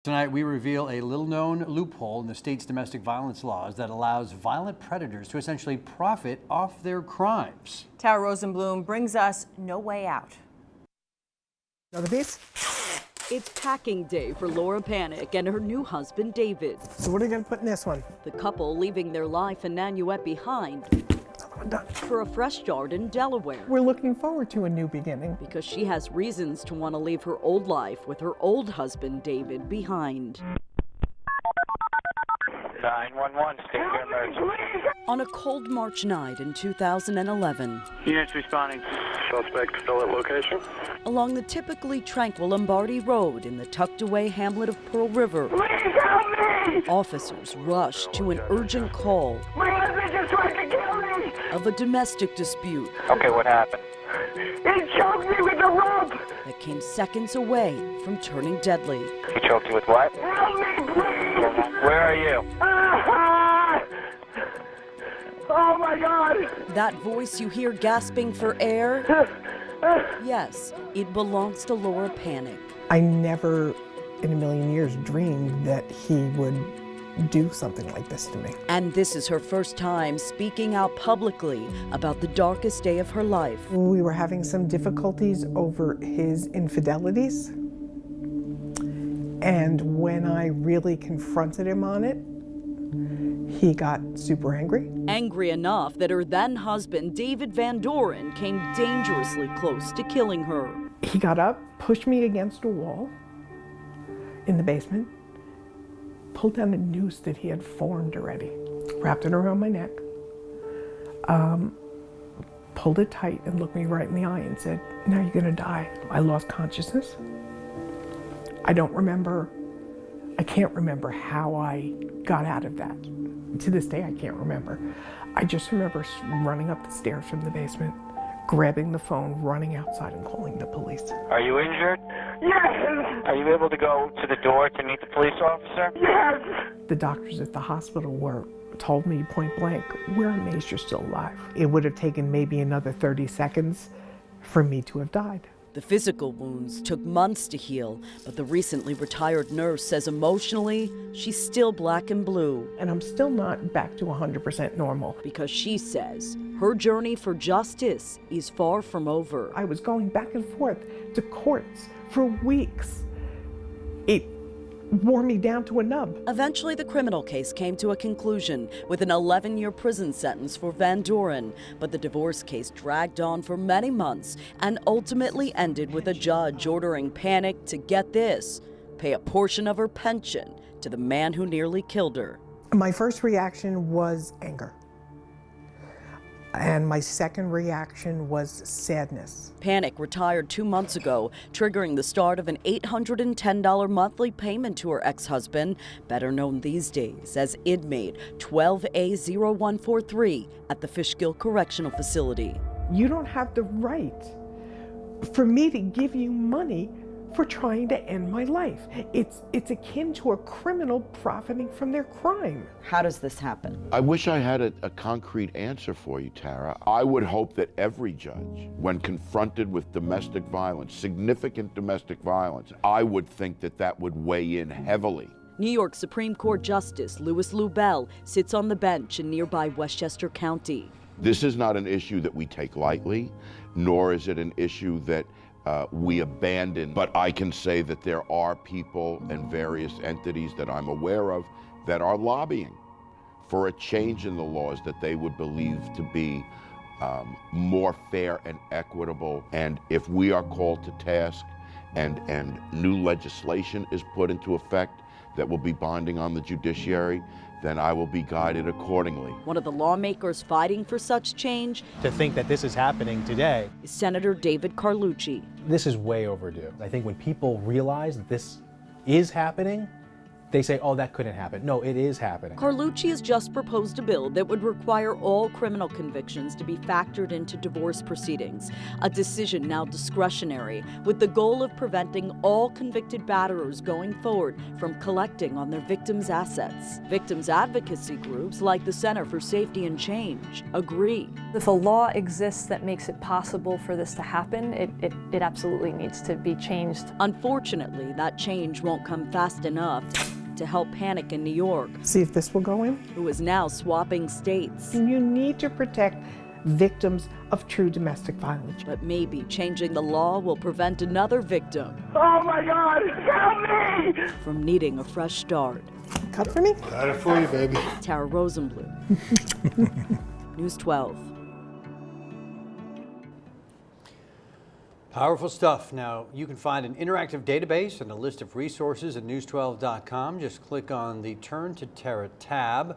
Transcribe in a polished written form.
Tonight, we reveal a little-known loophole in the state's domestic violence laws that allows violent predators to essentially profit off their crimes. Tara Rosenblum brings us No Way Out. Another piece? It's packing day for Laura Panic and her new husband, David. So what are you going to put in this one? The couple leaving their life in Nanuet behind I'm done. for a fresh start in Delaware. We're looking forward to a new beginning. Because she has reasons to want to leave her old life with her old husband, David, behind. 911, state your emergency. On a cold March night in 2011, Units responding. Suspect still at location. along the typically tranquil Lombardy Road in the tucked-away hamlet of Pearl River, Please help me! officers rushed to an urgent call My husband just tried to kill me! of a domestic dispute Okay, what happened? He choked me with a rope! that came seconds away from turning deadly. He choked you with what? Help me, please! Where are you? Oh my God! That voice you hear gasping for air? Yes, it belongs to Laura Panic. I never in a million years dreamed that he would do something like this to me. And this is her first time speaking out publicly about the darkest day of her life. We were having some difficulties over his infidelities. And when I really confronted him on it, he got super angry. Angry enough that her then husband, David Van Doren, came dangerously close to killing her. He got up, pushed me against a wall in the basement, pulled down a noose that he had formed already, wrapped it around my neck, pulled it tight and looked me right in the eye and said, "Now you're gonna die." I lost consciousness. I can't remember how I got out of that. To this day, I can't remember. I just remember running up the stairs from the basement, grabbing the phone, running outside and calling the police. Are you injured? Yes! Are you able to go to the door to meet the police officer? Yes! The doctors at the hospital told me point blank, "We're amazed you're still alive." It would have taken maybe another 30 seconds for me to have died. The physical wounds took months to heal, but the recently retired nurse says emotionally, she's still black and blue. And I'm still not back to 100% normal. Because she says her journey for justice is far from over. I was going back and forth to courts for weeks. It wore me down to a nub. Eventually, the criminal case came to a conclusion with an 11-year prison sentence for Van Doren, but the divorce case dragged on for many months and ultimately ended with a judge ordering Panic to, get this, pay a portion of her pension to the man who nearly killed her. My first reaction was anger. And my second reaction was sadness. Panic retired 2 months ago, triggering the start of an $810 monthly payment to her ex-husband, better known these days as inmate 12A0143 at the Fishkill Correctional Facility. You don't have the right for me to give you money for trying to end my life. It's akin to a criminal profiting from their crime. How does this happen? I wish I had a concrete answer for you, Tara. I would hope that every judge, when confronted with domestic violence, significant domestic violence, I would think that would weigh in heavily. New York Supreme Court Justice Louis Lubell sits on the bench in nearby Westchester County. This is not an issue that we take lightly, nor is it an issue that we abandon. But I can say that there are people and various entities that I'm aware of that are lobbying for a change in the laws that they would believe to be more fair and equitable. And if we are called to task and new legislation is put into effect that will be binding on the judiciary, then I will be guided accordingly. One of the lawmakers fighting for such change To think that this is happening today, is Senator David Carlucci. this is way overdue. I think when people realize that this is happening, they say, oh, that couldn't happen. No, it is happening. Carlucci has just proposed a bill that would require all criminal convictions to be factored into divorce proceedings, a decision now discretionary, with the goal of preventing all convicted batterers going forward from collecting on their victims' assets. Victims' advocacy groups like the Center for Safety and Change agree. If a law exists that makes it possible for this to happen, it absolutely needs to be changed. Unfortunately, that change won't come fast enough to help Panic in New York, See if this will go in. who is now swapping states. You need to protect victims of true domestic violence. But maybe changing the law will prevent another victim Oh my God! Help me! from needing a fresh start. Cut for me? Got it for you, baby. Tara Rosenblum, News 12. Powerful stuff. Now, you can find an interactive database and a list of resources at news12.com. Just click on the Turn to Tara tab.